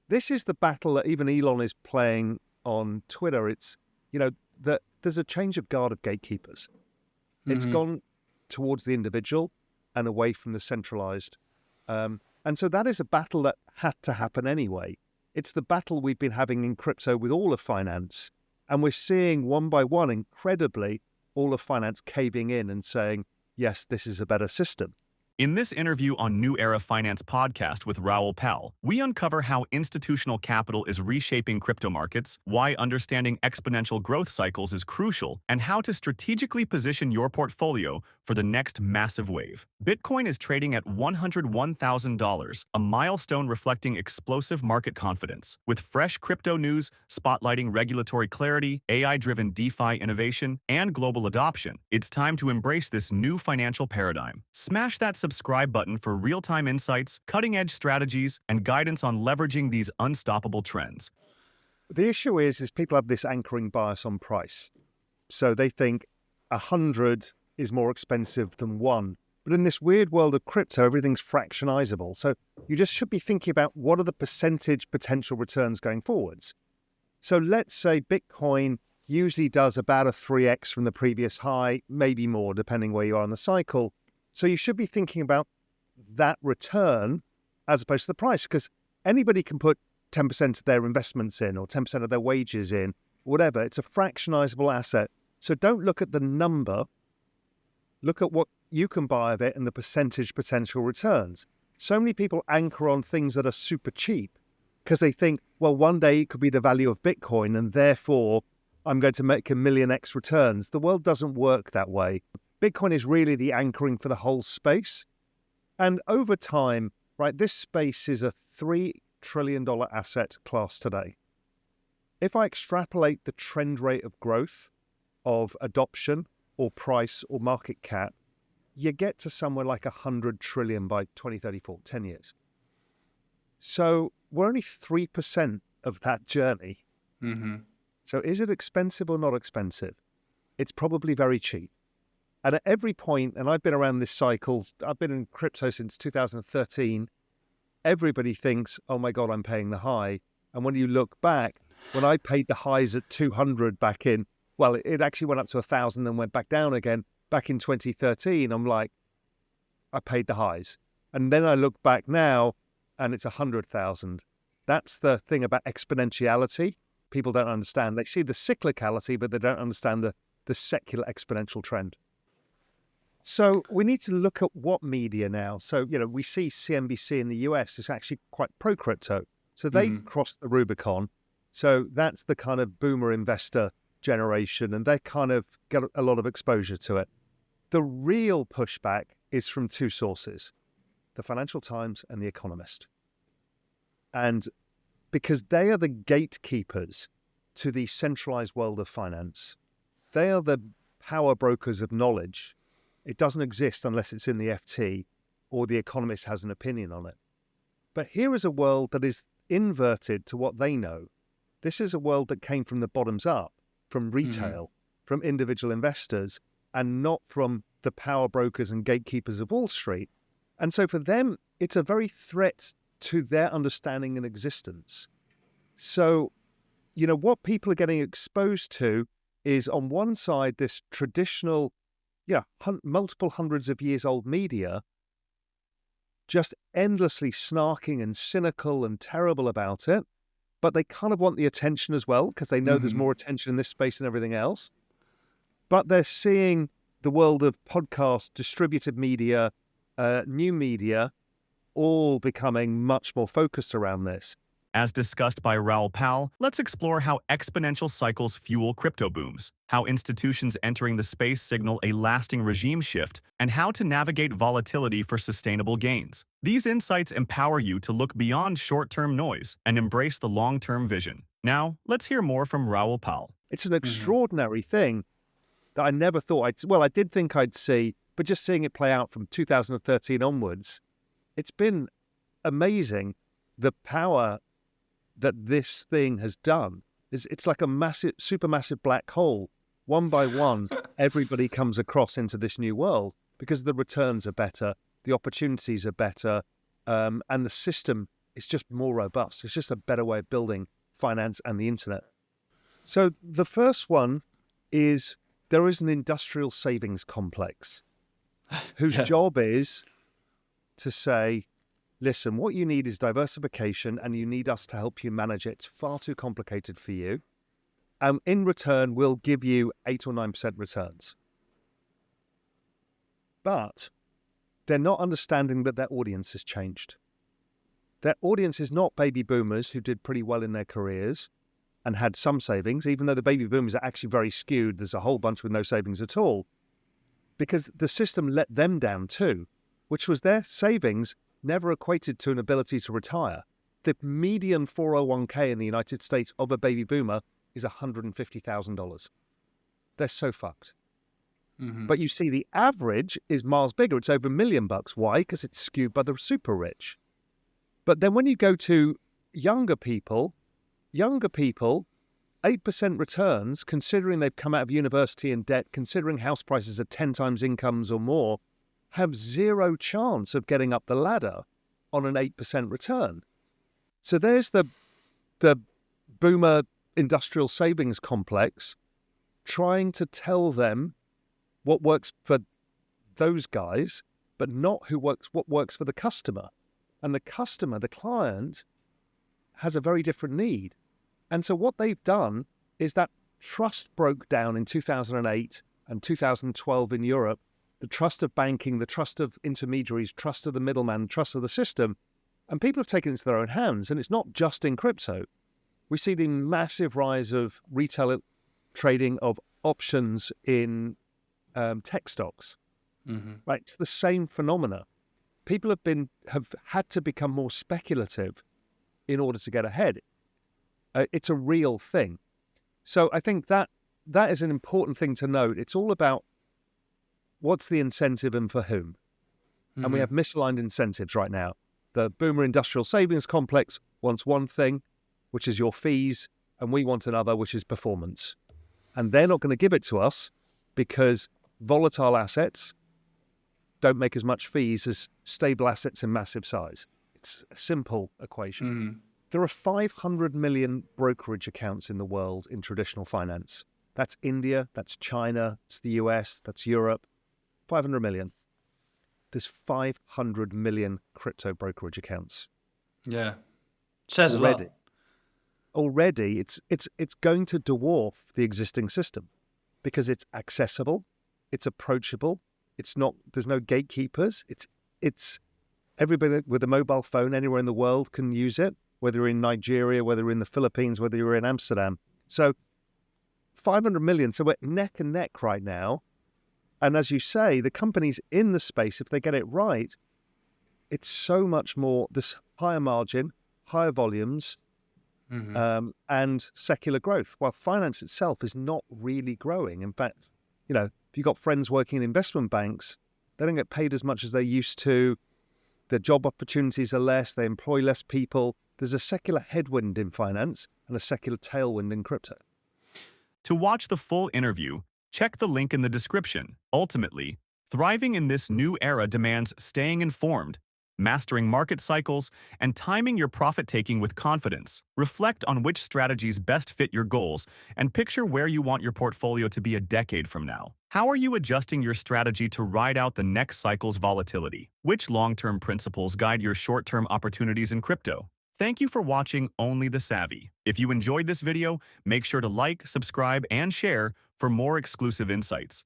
this is the battle that even Elon is playing on Twitter. It's, that there's a change of guard of gatekeepers. It's gone towards the individual and away from the centralized. And so that is a battle that had to happen anyway. It's the battle we've been having in crypto with all of finance. And we're seeing one by one, incredibly, all of finance caving in and saying, yes, this is a better system. In this interview on New Era Finance podcast with Raoul Pal, we uncover how institutional capital is reshaping crypto markets, why understanding exponential growth cycles is crucial, and how to strategically position your portfolio for the next massive wave. Bitcoin is trading at $101,000, a milestone reflecting explosive market confidence. With fresh crypto news spotlighting regulatory clarity, AI-driven DeFi innovation, and global adoption, it's time to embrace this new financial paradigm. Smash that subscribe button for real-time insights, cutting-edge strategies, and guidance on leveraging these unstoppable trends. The issue is people have this anchoring bias on price. So they think 100 is more expensive than 1. But in this weird world of crypto, everything's fractionizable. So you just should be thinking about what are the percentage potential returns going forwards. So let's say Bitcoin usually does about a 3x from the previous high, maybe more, depending where you are in the cycle. So you should be thinking about that return as opposed to the price, because anybody can put 10% of their investments in or 10% of their wages in, whatever. It's a fractionizable asset. So don't look at the number. Look at what you can buy of it and the percentage potential returns. So many people anchor on things that are super cheap because they think, well, one day it could be the value of Bitcoin and therefore I'm going to make 1,000,000x returns. The world doesn't work that way. Bitcoin is really the anchoring for the whole space. And over time, right, this space is a $3 trillion asset class today. If I extrapolate the trend rate of growth of adoption or price or market cap, you get to somewhere like 100 trillion by 2034, 10 years. So we're only 3% of that journey. So is it expensive or not expensive? It's probably very cheap. And at every point, and I've been around this cycle, I've been in crypto since 2013, everybody thinks, oh my God, I'm paying the high. And when you look back, when I paid the highs at 200 back in, well, it actually went up to 1,000 and went back down again. Back in 2013, I'm like, I paid the highs. And then I look back now and it's 100,000. That's the thing about exponentiality. People don't understand. They see the cyclicality, but they don't understand the secular exponential trend. So we need to look at what media now. So, we see CNBC in the US is actually quite pro-crypto. So they crossed the Rubicon. So that's the kind of boomer investor generation, and they kind of get a lot of exposure to it. The real pushback is from two sources, the Financial Times and The Economist. And because they are the gatekeepers to the centralized world of finance, they are the power brokers of knowledge. It doesn't exist unless it's in the FT or The Economist has an opinion on it. But here is a world that is inverted to what they know. This is a world that came from the bottoms up, from retail, from individual investors, and not from the power brokers and gatekeepers of Wall Street. And so for them, it's a very threat to their understanding and existence. So, what people are getting exposed to is on one side, this traditional, multiple hundreds of years old media, just endlessly snarking and cynical and terrible about it. But they kind of want the attention as well, because they know there's more attention in this space than everything else. But they're seeing the world of podcast, distributed media, new media, all becoming much more focused around this. As discussed by Raoul Pal, let's explore how exponential cycles fuel crypto booms, how institutions entering the space signal a lasting regime shift, and how to navigate volatility for sustainable gains. These insights empower you to look beyond short-term noise and embrace the long-term vision. Now, let's hear more from Raoul Pal. It's an extraordinary thing that I never thought I did think I'd see, but just seeing it play out from 2013 onwards, it's been amazing. The power that this thing has done it's like a massive, supermassive black hole. One by one, everybody comes across into this new world because the returns are better, the opportunities are better, and the system It's just more robust. It's just a better way of building finance and the internet. So the first one is there is an industrial savings complex whose job is to say, listen, what you need is diversification and you need us to help you manage it. It's far too complicated for you. In return, we'll give you 8 or 9% returns. But they're not understanding that their audience has changed. Their audience is not baby boomers who did pretty well in their careers and had some savings, even though the baby boomers are actually very skewed. There's a whole bunch with no savings at all, because the system let them down too, which was their savings never equated to an ability to retire. The median 401k in the United States of a baby boomer is $150,000. They're so fucked. Mm-hmm. But you see the average is miles bigger. It's over $1 million. Why? Because it's skewed by the super rich. But then when you go to younger people, 8% returns, considering they've come out of university in debt, considering house prices are 10 times incomes or more, have zero chance of getting up the ladder on an 8% return. So there's the boomer industrial savings complex trying to tell them what works for those guys, but not what works for the customer. And the customer, the client, has a very different need. And so what they've done is that trust broke down in 2008 and 2012 in Europe. The trust of banking, the trust of intermediaries, trust of the middleman, trust of the system. And people have taken it into their own hands. And it's not just in crypto. We see the massive rise of retail trading of options in tech stocks. Mm-hmm. Right? It's the same phenomena. People have had to become more speculative in order to get ahead. It's a real thing. So I think that is an important thing to note. It's all about what's the incentive and for whom. Mm-hmm. And we have misaligned incentives right now. The boomer industrial savings complex wants one thing, which is your fees, and we want another, which is performance. And they're not going to give it to us because volatile assets don't make as much fees as stable assets in massive size. It's a simple equation. Mm-hmm. There are 500 million brokerage accounts in the world in traditional finance. That's India, that's China, it's the US, that's Europe. 500 million. There's 500 million crypto brokerage accounts. Yeah. Says a lot. Already, it's going to dwarf the existing system because it's accessible, it's approachable, there's no gatekeepers. It's everybody with a mobile phone anywhere in the world can use it, whether you're in Nigeria, whether you're in the Philippines, whether you're in Amsterdam. So 500 million. So we're neck and neck right now. And as you say, the companies in the space, if they get it right, it's so much more, this higher margin, higher volumes, mm-hmm. And secular growth. While finance itself is not really growing. In fact, if you've got friends working in investment banks, they don't get paid as much as they used to. Their job opportunities are less. They employ less people. There's a secular headwind in finance and a secular tailwind in crypto. To watch the full interview, check the link in the description. Ultimately, thriving in this new era demands staying informed, mastering market cycles, and timing your profit-taking with confidence. Reflect on which strategies best fit your goals and picture where you want your portfolio to be a decade from now. How are you adjusting your strategy to ride out the next cycle's volatility? Which long-term principles guide your short-term opportunities in crypto? Thank you for watching Only the Savvy. If you enjoyed this video, make sure to like, subscribe, and share for more exclusive insights.